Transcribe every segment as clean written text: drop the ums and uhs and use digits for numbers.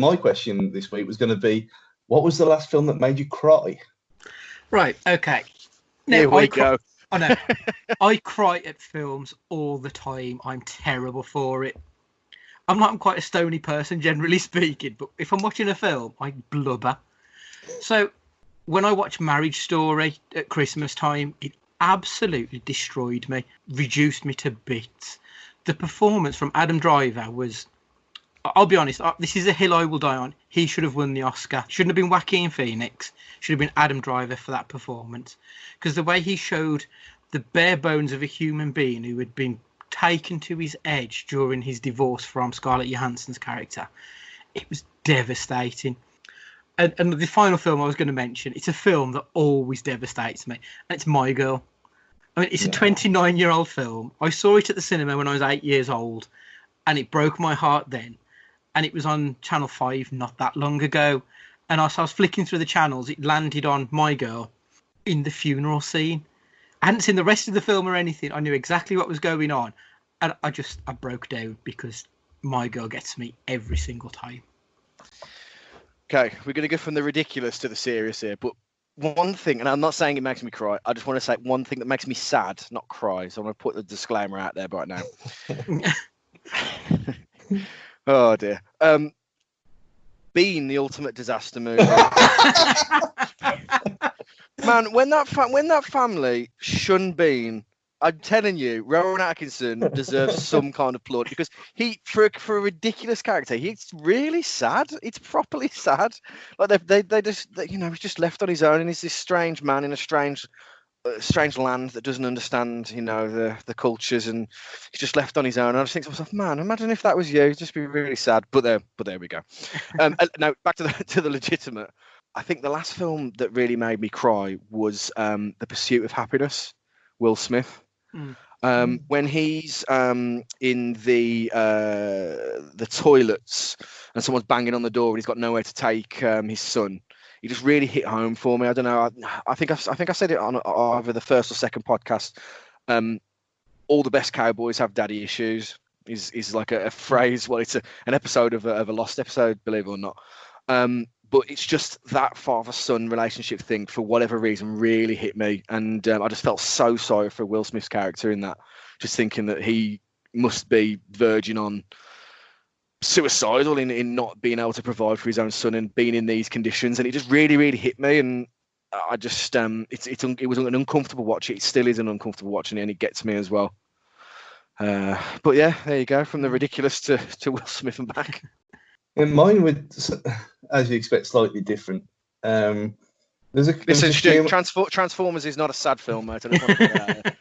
my question this week was going to be, what was the last film that made you cry? Right. Okay. Now, Here we go. I know. I cry at films all the time. I'm terrible for it. I'm quite a stony person, generally speaking, but if I'm watching a film, I blubber. So when I watch Marriage Story at Christmas time, it absolutely destroyed me, reduced me to bits. The performance from Adam Driver was, I'll be honest, this is a hill I will die on. He should have won the Oscar. Shouldn't have been Joaquin Phoenix. Should have been Adam Driver for that performance. Because the way he showed the bare bones of a human being who had been taken to his edge during his divorce from Scarlett Johansson's character, it was devastating. And the final film I was going to mention, it's a film that always devastates me, and it's My Girl. I mean, it's a 29-year-old film. I saw it at the cinema when I was 8 years old, and it broke my heart then. And it was on Channel 5 not that long ago. And as I was flicking through the channels, it landed on My Girl in the funeral scene. I hadn't seen the rest of the film or anything. I knew exactly what was going on. And I broke down because My Girl gets me every single time. Okay, we're going to go from the ridiculous to the serious here. But one thing, and I'm not saying it makes me cry, I just want to say one thing that makes me sad, not cry. So I'm going to put the disclaimer out there right now. Oh, dear. Bean, the ultimate disaster movie. Man, when that family shunned Bean, I'm telling you, Rowan Atkinson deserves some kind of applaud, because he, for a ridiculous character, he's really sad. It's properly sad. Like they just, he's just left on his own, and he's this strange man in a strange land that doesn't understand, the cultures, and he's just left on his own. And I just think to myself, man, imagine if that was you. It'd just be really sad. But there we go. Now back to the legitimate. I think the last film that really made me cry was The Pursuit of Happiness, Will Smith. When he's in the toilets and someone's banging on the door and he's got nowhere to take his son, he just really hit home for me. I don't know. I think I said it on either the first or second podcast. All the best cowboys have daddy issues. Is like a phrase. Well, it's an episode of a Lost episode, believe it or not. But it's just that father-son relationship thing, for whatever reason, really hit me. And I just felt so sorry for Will Smith's character in that, just thinking that he must be verging on suicidal in not being able to provide for his own son and being in these conditions. And it just really, really hit me. And I just, it was an uncomfortable watch. It still is an uncomfortable watch, and it gets me as well. But yeah, there you go. From the ridiculous to Will Smith and back. In mine, with, as you expect, slightly different. Listen, Stu, Transformers is not a sad film, mate. I don't want to put that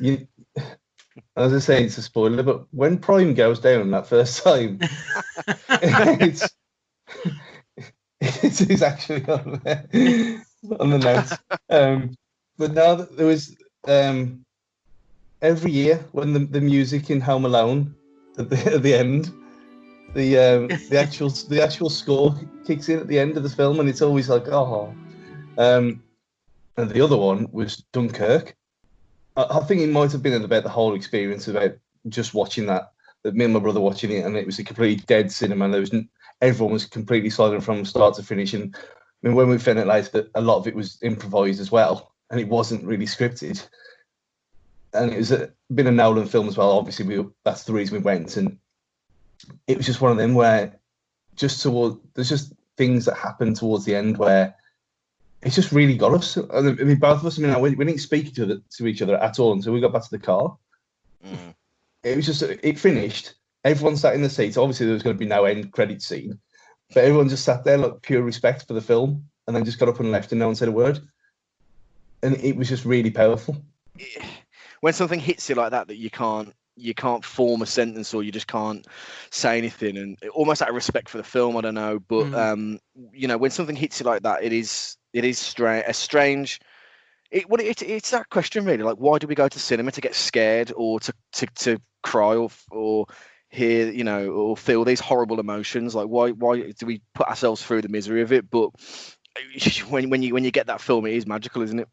out. As I say, it's a spoiler, but when Prime goes down that first time, it's actually on the notes. But now that there was every year when the music in Home Alone at the end, the actual score kicks in at the end of the film, and it's always like, oh. And the other one was Dunkirk. I think it might have been about the whole experience, about just watching that me and my brother watching it, and it was a completely dead cinema. Everyone was completely silent from start to finish. And I mean, when we found out later that a lot of it was improvised as well, and it wasn't really scripted. And it was been a Nolan film as well. Obviously, that's the reason we went. And it was just one of them where there's just things that happen towards the end where it's just really got us. I mean, both of us, we didn't speak to each other at all until we got back to the car. It was just, it finished. Everyone sat in the seats. Obviously, there was going to be no end credit scene, but everyone just sat there, like, pure respect for the film, and then just got up and left, and no one said a word. And it was just really powerful. When something hits you like that you can't form a sentence, or you just can't say anything, and almost out of respect for the film, I don't know, but when something hits you like that, it is strange. It's that question, really, like, why do we go to cinema? To get scared, or to cry, or hear, or feel these horrible emotions? Like, why do we put ourselves through the misery of it? But when you get that film, it is magical, isn't it?